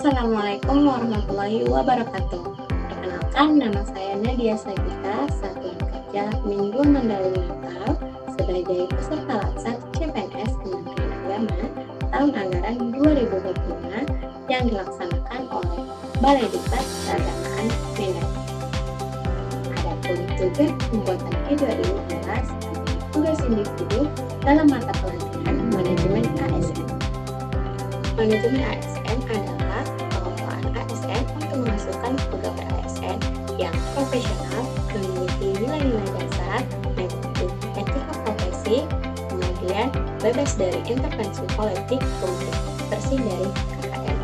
Assalamualaikum warahmatullahi wabarakatuh. Perkenalkan, nama saya Nadia Sagita, Satuan Kerja Minggu Mendalui Natal sebagai peserta laksana CPNS Kementerian Agama tahun anggaran 2025 yang dilaksanakan oleh Balai Diklat Keagamaan Medan. Adapun tugas pembuatan video ini adalah sebagai tugas individu dalam mata pelajaran Manajemen ASN. Manajemen ASN adalah pengelolaan ASN untuk menghasilkan pegawai ASN yang profesional, memiliki nilai-nilai dasar, mengikuti etika profesi, kemudian bebas dari intervensi politik, kemudian bersih dari KKN.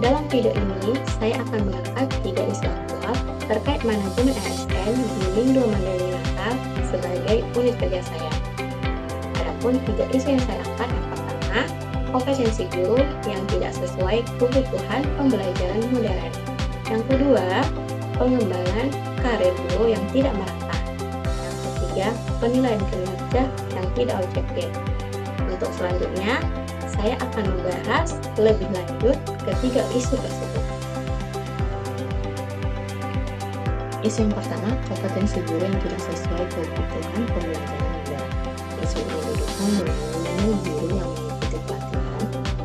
Dalam video ini, saya akan mengangkat 3 isu aktual terkait manajemen ASN di Minggu Mendalui Natal sebagai unit kerja saya. Adapun 3 isu yang saya angkat, yang pertama, kompetensi guru yang tidak sesuai kebutuhan pembelajaran modern. Yang kedua, pengembangan karir guru yang tidak merata. Yang ketiga, penilaian kinerja yang tidak objektif. Untuk selanjutnya, saya akan membahas lebih lanjut ketiga isu tersebut. Isu yang pertama, kompetensi guru yang tidak sesuai kebutuhan pembelajaran modern. Isu ini didukung dengan guru yang mengikuti pelatihan.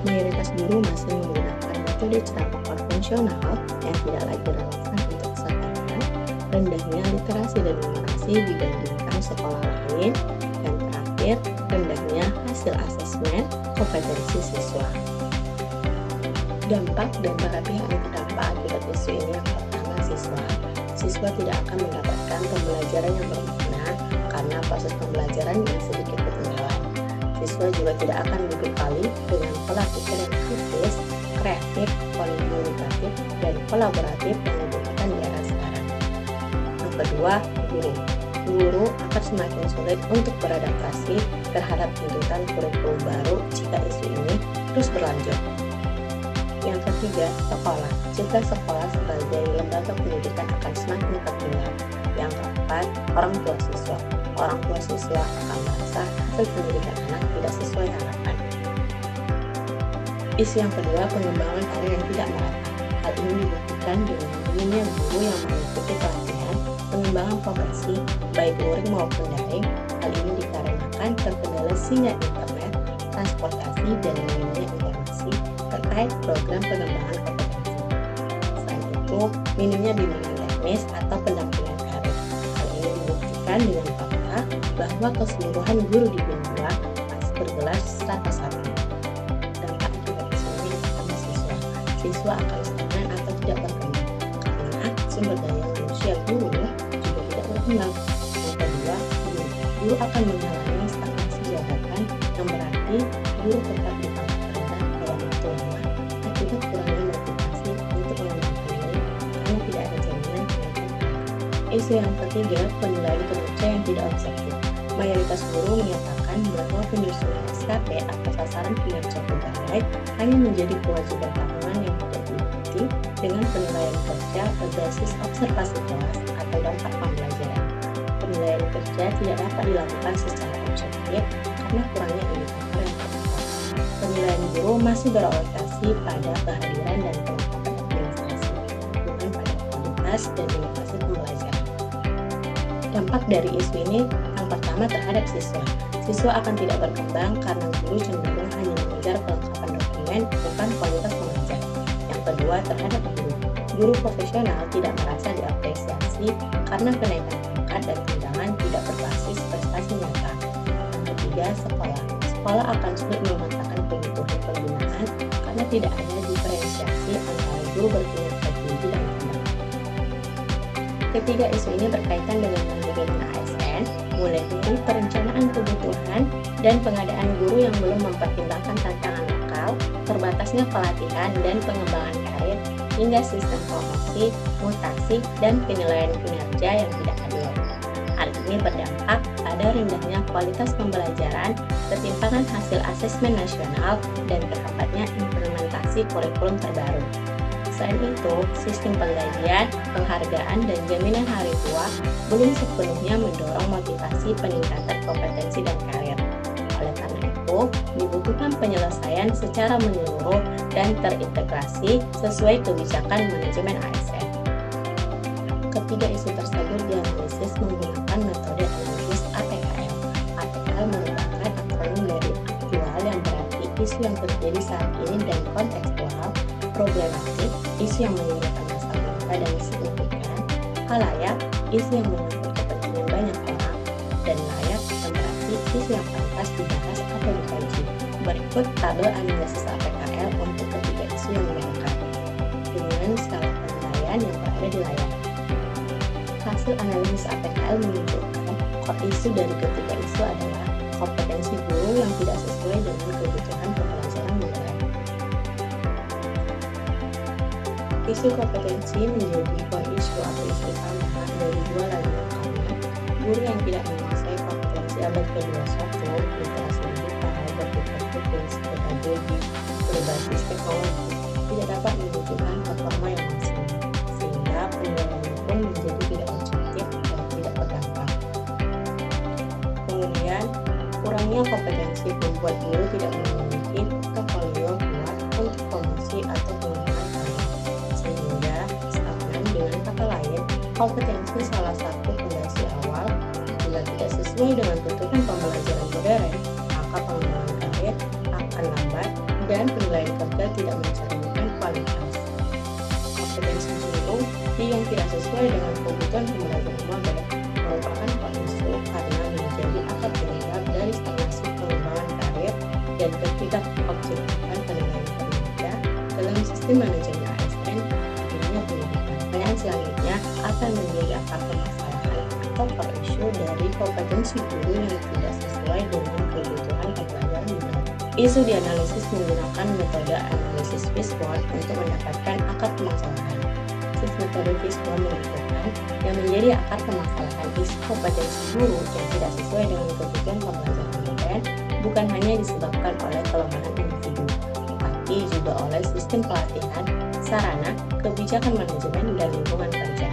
Mayoritas guru masih menggunakan metode ceramah konvensional yang tidak lagi relevan untuk keseharian, rendahnya literasi dan numerasi dibandingkan sekolah lain, dan terakhir, rendahnya hasil asesmen kompetensi siswa. Dampak dan para pihak yang terdampak akibat isu ini, yang pertama, siswa tidak akan mendapatkan pembelajaran yang bermakna karena proses pembelajaran yang sedikit ketinggalan. Siswa juga tidak akan dibekali dengan pola pikir yang kritis, kreatif, komunikatif, dan kolaboratif yang dibutuhkan di era sekarang. Yang kedua, guru akan semakin sulit untuk beradaptasi terhadap tuntutan kurikulum baru jika isu ini terus berlanjut. Yang ketiga, sekolah. Jika sekolah sebagai lembaga pendidikan akan semakin tertinggal. Yang keempat, orang tua siswa. Orang tua siswa akan merasa hasil pendidikan anak tidak sesuai harapan. Isu yang kedua, pengembangan karir yang tidak merata. Hal ini dibuktikan dengan minimnya guru yang mengikuti pelatihan pengembangan profesi baik luring maupun daring. Hal ini dikarenakan terkendala sinyal internet, transportasi, dan minimnya informasi terkait program pengembangan kompetensi. Selain itu, minimnya bimbingan teknis atau pendampingan karir. Hal ini dibuktikan dengan fakta bahwa keseluruhan guru di Bintang masih bergelar strata 1. Dampak akibat isu ini kepada siswa akan stagnan atau tidak berkembang karena sumber daya manusia guru juga tidak berkembang. Yang kedua, guru akan mengalami stagnasi jabatan yang berarti guru tetap di pangkat rendah dalam waktu lama akibat kurangnya motivasi untuk mengembangkan diri karena tidak ada jaminan kenaikan. Isu yang ketiga, penilaian kinerja yang tidak objektif. Mayoritas guru menyatakan bahwa penyusunan SKP atau sasaran kinerja pegawai hanya menjadi kewajiban tahunan yang tidak diikuti dengan penilaian kerja berbasis observasi kelas atau dampak pembelajaran. Penilaian kerja tidak dapat dilakukan secara objektif karena kurangnya indikator yang tepat. Penilaian guru masih berorientasi pada kehadiran dan kelengkapan administrasi, bukan pada kualitas dan inovasi pembelajaran. Dampak dari isu ini, yang pertama terhadap siswa. Siswa akan tidak berkembang karena guru cenderung hanya mengejar kelengkapan dokumen, bukan kualitas pengajar. Yang kedua, terhadap guru. Guru profesional tidak merasa diapresiasi karena kenaikan pangkat dan tunjangan tidak berbasis prestasi nyata. Yang ketiga, sekolah. Sekolah akan sulit memetakan kebutuhan pembinaan karena tidak ada diferensiasi antara guru berkinerja tinggi dan rendah. Ketiga isu ini berkaitan dengan manajemen ASN, mulai dari perencanaan kebutuhan dan pengadaan guru yang belum mempertimbangkan tantangan lokal, terbatasnya pelatihan dan pengembangan karir, hingga sistem promosi, mutasi, dan penilaian kinerja yang tidak adil. Hal ini berdampak pada rendahnya kualitas pembelajaran, ketimpangan hasil asesmen nasional, dan terhambatnya implementasi kurikulum terbaru. Selain itu, sistem penggajian, penghargaan, dan jaminan hari tua belum sepenuhnya mendorong motivasi peningkatan kompetensi dan karir. Oleh karena itu, dibutuhkan penyelesaian secara menyeluruh dan terintegrasi sesuai kebijakan manajemen ASN. Ketiga isu tersebut dianalisis menggunakan metode analisis APKL. APKL merupakan akronim dari aktual yang berarti isu yang terjadi saat ini dan kontekstual, problematik, isu yang menimbulkan masalah nyata dan signifikan, halayak, isu yang menyangkut kepentingan banyak orang, dan layak yang berarti isu yang pantas dibahas atau dikaji. Berikut tabel analisis APKL untuk ketiga isu yang diangkat dengan skala penilaian yang berada di layar. Hasil analisis APKL menunjukkan core isu dari ketiga isu adalah kompetensi guru yang tidak sesuai dengan kebutuhan pembelajaran modern. Isu kompetensi menjadi core isu atau isu utama dari dua layanan karena guru yang tidak menguasai kompetensi abad ke-21, literasi digital, berpikir kritis, pedagogi, berbasis teknologi, tidak dapat menunjukkan performa yang maksimal, sehingga penilaiannya pun menjadi tidak objektif dan tidak berdampak. Kemudian, kurangnya kompetensi membuat guru tidak memiliki portofolio kuat untuk promosi atau pengembangan karir, sehingga stagnan. Dengan kata lain, kompetensi salah satu fondasi awal. Bila tidak sesuai dengan tuntutan pembelajaran modern, maka pengembangan karir akan lambat dan penilaian kerja tidak mencerminkan kualitas. Kompetensi guru yang tidak sesuai dengan kebutuhan pembelajaran modern merupakan isu karena menjadi akar penyebab dari stagnasi pengembangan karir dan ketidakobjektifan penilaian kinerja dalam sistem manajemen ASN di dunia pendidikan. Pertanyaan selanjutnya akan menjadi akar permasalahan atau core issue dari kompetensi guru yang tidak sesuai dengan kebutuhan pembelajaran modern. Isu dianalisis menggunakan metode analisis Fishbone untuk mendapatkan akar permasalahan. Metode Fishbone menunjukkan yang menjadi akar permasalahan isu kompetensi guru yang tidak sesuai dengan kebutuhan pembelajaran modern bukan hanya disebabkan oleh kelemahan individu, tetapi juga oleh sistem pelatihan, sarana, kebijakan manajemen, dan lingkungan kerja.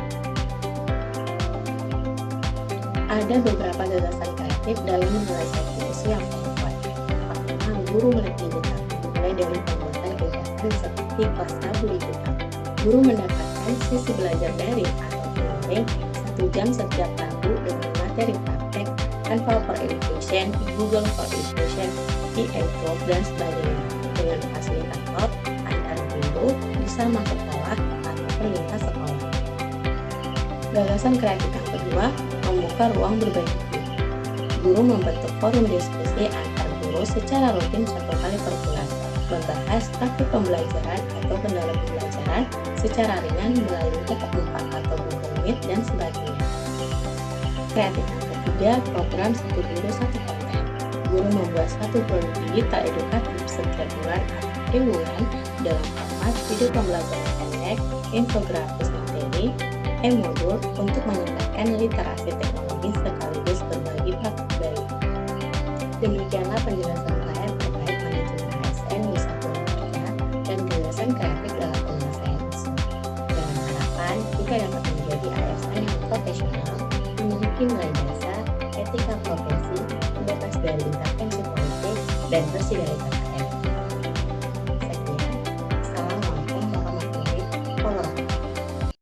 Ada beberapa gagasan kreatif dalam menyelesaikan isu yang kuat. Pertama, guru melek digital, mulai dari pembuatan kegiatan seperti kelas tabu digital. Guru mendapatkan sesi belajar daring atau e-learning 1 jam setiap Rabu dengan materi praktek, Canva for Education, Google for Education, e-Talk, dan sebagainya dengan fasilitator antar guru bisa masuk sekolah atau lintas sekolah. Gagasan kreatif yang kedua, membuka ruang berbagi ide. Guru membentuk forum diskusi antar guru secara rutin 1 kali per bulan, membahas praktik pembelajaran atau kendala pembelajaran secara ringan melalui tatap muka atau Google Meet dan sebagainya. Kreatif yang ketiga, program 1 guru 1 konten. Guru membuat 1 produk digital edukatif setiap bulan atau triwulan dalam format video pembelajaran pendek, infografis materi, e-modul untuk meningkatkan literasi teknologi sekaligus berbagi praktik baik. Demikianlah penjelasan saya terkait manajemen ASN di satuan kerja dan gagasan kreatif dalam penyelesaian isu. Dengan harapan kita dapat menjadi ASN yang profesional, memiliki nilai dasar, etika profesi, bebas dari intervensi politik, dan bersih dari